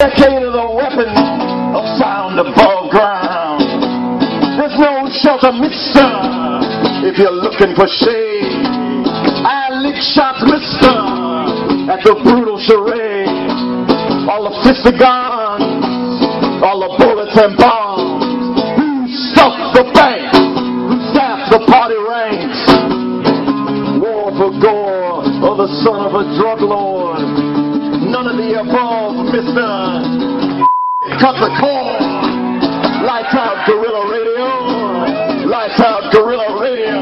Decade of the weapon of sound above ground. There's no shelter, mister, if you're looking for shade. I lick shots, mister, at the brutal charade. All the fisted guns, all the bullets and bombs. Who stuffed the bank? Who staffed the party ranks? War for gore, or the son of a drug lord. None of the above, mister. Cut the cord. Lights out, guerrilla radio. Lights out, guerrilla radio.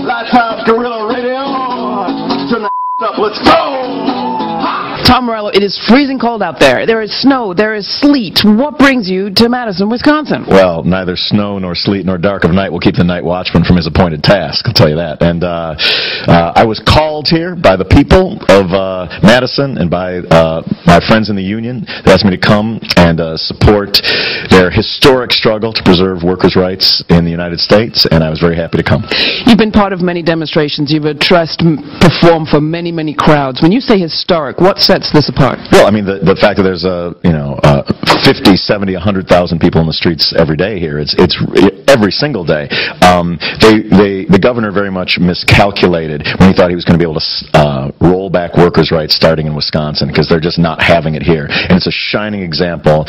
Lights out, guerrilla radio. Turn the up, let's go. Tom Morello, it is freezing cold out there. There is snow, there is sleet. What brings you to Madison, Wisconsin? Well, neither snow nor sleet nor dark of night will keep the night watchman from his appointed task, I'll tell you that. And I was called here by the people of Madison and by my friends in the union. They asked me to come and support their historic struggle to preserve workers' rights in the United States, and I was very happy to come. You've been part of many demonstrations. You've addressed, performed for many, many crowds. When you say historic, what sets this apart? Well, I mean, the fact that there's 50, 70, 100,000 people in the streets every day here. It's every single day. The governor very much miscalculated when he thought he was going to be able to roll back workers' rights starting in Wisconsin, because they're just not having it here. And it's a shining example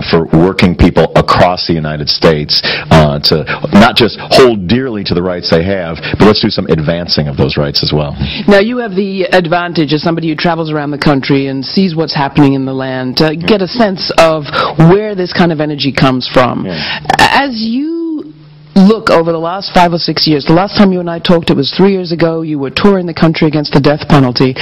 for working people across the United States to not just hold dearly to the rights they have, but let's do some advancing of those rights as well. Now, you have the advantage as somebody who travels around the country and sees what's happening in the land, get a sense of where this kind of energy comes from. As you look over the last 5 or 6 years, the last time you and I talked, it was 3 years ago, you were touring the country against the death penalty.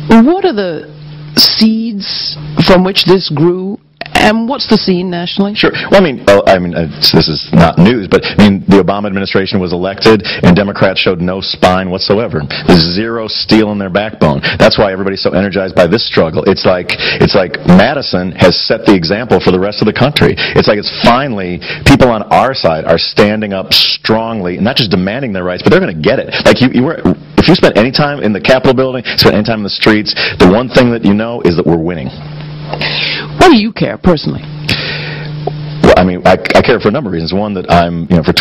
What are the seeds from which this grew? And what's the scene nationally? Sure. Well, this is not news, but I mean, the Obama administration was elected, and Democrats showed no spine whatsoever. There's zero steel in their backbone. That's why everybody's so energized by this struggle. It's like Madison has set the example for the rest of the country. It's finally people on our side are standing up strongly, and not just demanding their rights, but they're going to get it. Like if you spent any time in the Capitol building, spent any time in the streets, the one thing that you know is that we're winning. Why do you care personally? Well, I mean, I care for a number of reasons. One, that I'm, for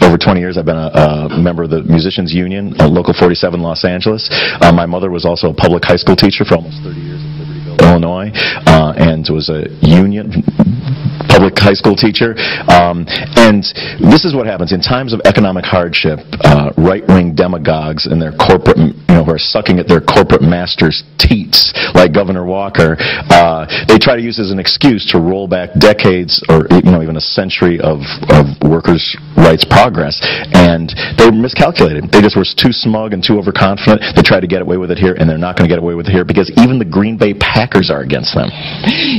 over 20 years, I've been a member of the Musicians Union, Local 47, Los Angeles. My mother was also a public high school teacher for almost 30 years in Libertyville, Illinois, and was a union public high school teacher. And this is what happens in times of economic hardship. Right-wing demagogues and their corporate, who are sucking at their corporate masters' teats, like Governor Walker, they try to use as an excuse to roll back decades or even a century of workers' rights progress. And they miscalculated. They just were too smug and too overconfident. They tried to get away with it here, and they're not going to get away with it here because even the Green Bay Packers are against them.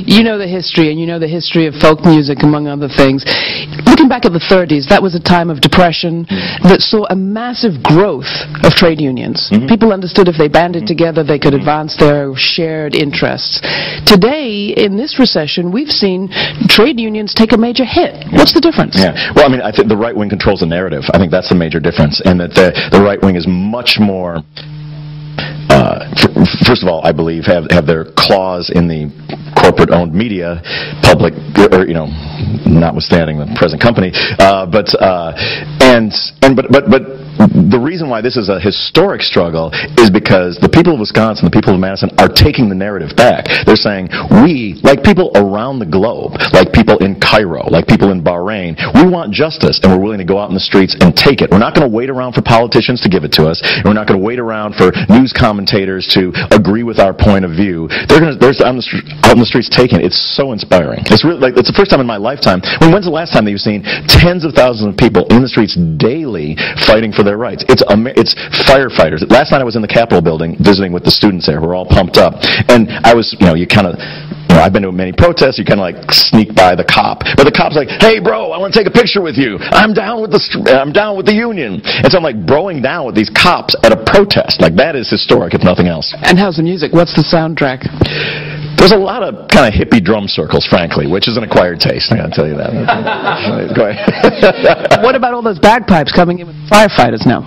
You know the history, and you know the history of folk music, among other things. Looking back at the 30s, that was a time of depression that saw a massive growth of trade unions. People understood if they banded together, they could advance their shared interests. Today, in this recession, we've seen trade unions take a major hit. What's the difference? Yeah. Well, I mean, I think the right wing controls the narrative. I think that's the major difference, and that the right wing is much more. First of all, I believe have their claws in the corporate-owned media, public, or notwithstanding the present company, but the reason why this is a historic struggle is because the people of Wisconsin, the people of Madison, are taking the narrative back. They're saying, we, like people around the globe, like people in Cairo, like people in Bahrain, we want justice, and we're willing to go out in the streets and take it. We're not going to wait around for politicians to give it to us, and we're not going to wait around for news commentators to agree with our point of view. They're out in the streets taking it. It's so inspiring. It's really it's the first time in my lifetime. When's the last time that you've seen tens of thousands of people in the streets daily fighting for their rights? It's firefighters. Last night I was in the Capitol building visiting with the students there who were all pumped up, and I was, I've been to many protests. You kind of sneak by the cop, but the cop's like, "Hey, bro, I want to take a picture with you. I'm down with the union." And so I'm broing down with these cops at a protest. That is historic, if nothing else. And how's the music? What's the soundtrack? There's a lot of kind of hippie drum circles, frankly, which is an acquired taste. I got to tell you that. Go ahead. What about all those bagpipes coming in with firefighters now?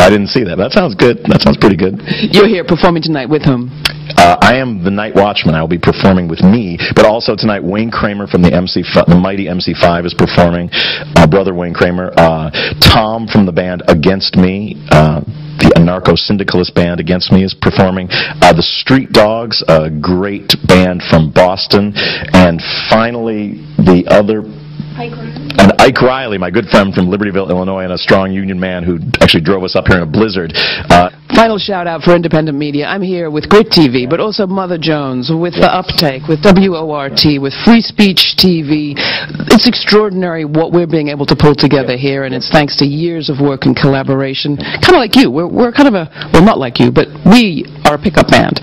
I didn't see that. That sounds good. That sounds pretty good. You're here performing tonight with whom? I am the Nightwatchman. I will be performing with me, but also tonight Wayne Kramer from the mighty MC5 is performing. Brother Wayne Kramer. Tom from the band Against Me, the anarcho-syndicalist band Against Me, is performing. The Street Dogs, a great band from Boston. And finally, the other... And Ike Riley, my good friend from Libertyville, Illinois, and a strong union man who actually drove us up here in a blizzard. Final shout out for independent media. I'm here with Grit TV, but also Mother Jones, with The Uptake, with WORT, with Free Speech TV. It's extraordinary what we're being able to pull together here, and it's thanks to years of work and collaboration. Kind of like you. We're kind of a, well, not like you, but we are a pickup band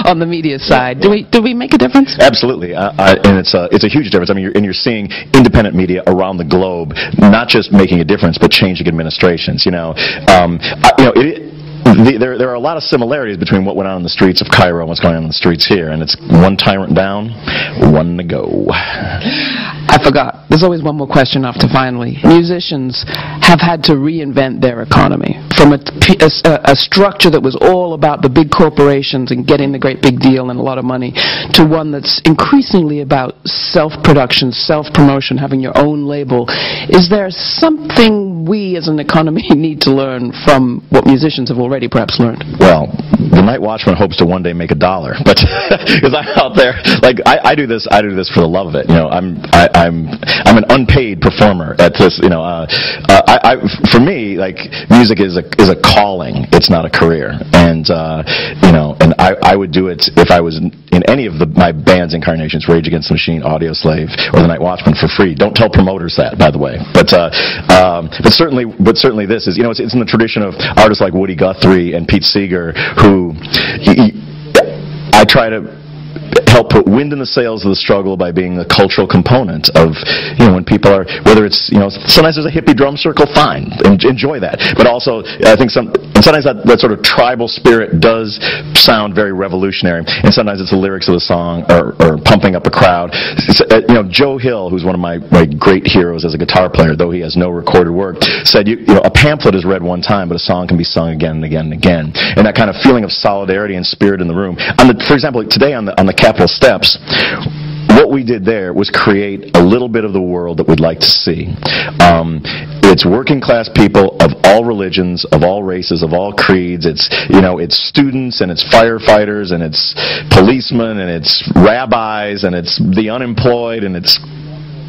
on the media side. Do we make a difference? Absolutely, and it's a huge difference. I mean, you're seeing independent media around the globe not just making a difference, but changing administrations. There are a lot of similarities between what went on in the streets of Cairo and what's going on in the streets here, and it's one tyrant down, one to go. I forgot. There's always one more question off to finally. Musicians have had to reinvent their economy from a structure that was all about the big corporations and getting the great big deal and a lot of money to one that's increasingly about self-production, self-promotion, having your own label. Is there something we as an economy need to learn from what musicians have already perhaps learned? Well, the Nightwatchman hopes to one day make $1, but because I'm out there, like I do this for the love of it. I'm an unpaid performer at this. For me, like, music is a calling. It's not a career, and I would do it if I was in any of my band's incarnations: Rage Against the Machine, Audioslave, or the Nightwatchman, for free. Don't tell promoters that, by the way. But certainly this is, it's in the tradition of artists like Woody Guthrie and Pete Seeger, who I try to help put wind in the sails of the struggle by being the cultural component of, when people are, whether it's, sometimes there's a hippie drum circle, fine, enjoy that. But also, I think sometimes that sort of tribal spirit does sound very revolutionary, and sometimes it's the lyrics of the song or pumping up a crowd. Joe Hill, who's one of my great heroes as a guitar player, though he has no recorded work, said, a pamphlet is read one time, but a song can be sung again and again and again. And that kind of feeling of solidarity and spirit in the room. For example, today on the Capitol steps, what we did there was create a little bit of the world that we'd like to see. It's working class people of all religions, of all races, of all creeds. It's students, and it's firefighters, and it's policemen, and it's rabbis, and it's the unemployed, and it's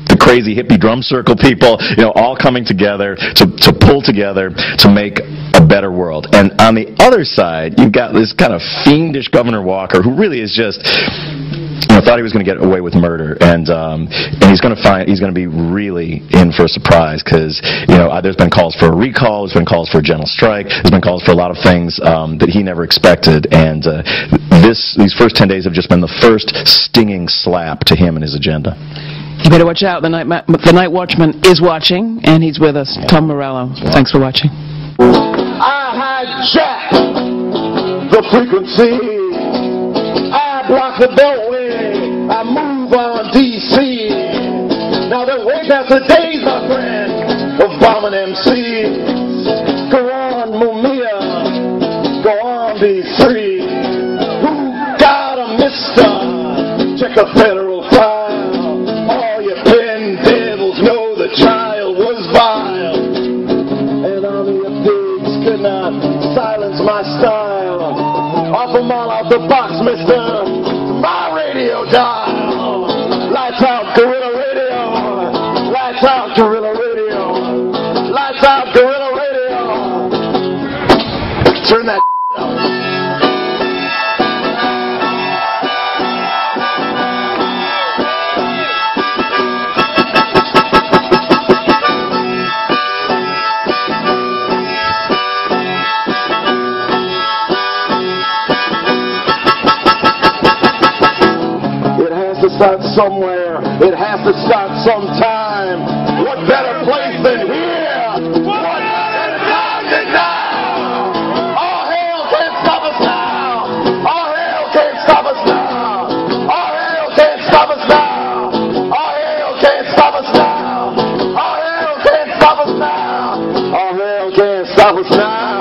the crazy hippie drum circle people, all coming together to pull together to make a better world. And on the other side, you've got this kind of fiendish Governor Walker, who really is just, thought he was going to get away with murder, and he's going to be really in for a surprise, because there's been calls for a recall, there's been calls for a general strike, there's been calls for a lot of things that he never expected, and these first 10 days have just been the first stinging slap to him and his agenda. You better watch out. The Nightwatchman is watching, and he's with us. Tom Morello. Thanks for watching. I hijack the frequency. I block the beltway. I move on D.C. Now there way back the days, my friend, of bombing MCs. Go on, Mumia. Go on, be free. Who got a mister? Check the federal file. All you pen devils know the trial was vile. And army of pigs could not silence my style. Off a mile out the box, mister, my radio dial. Lights out, guerrilla radio. Lights out, guerrilla radio. Lights out, guerrilla radio. Turn that up. Start somewhere, it has to start sometime. What better place than here? What better time than now? All hell can't stop us now. All hell can't stop us now. All hell can't stop us now. All hell can't stop us now. All hell can't stop us now. All hell can't stop was nice.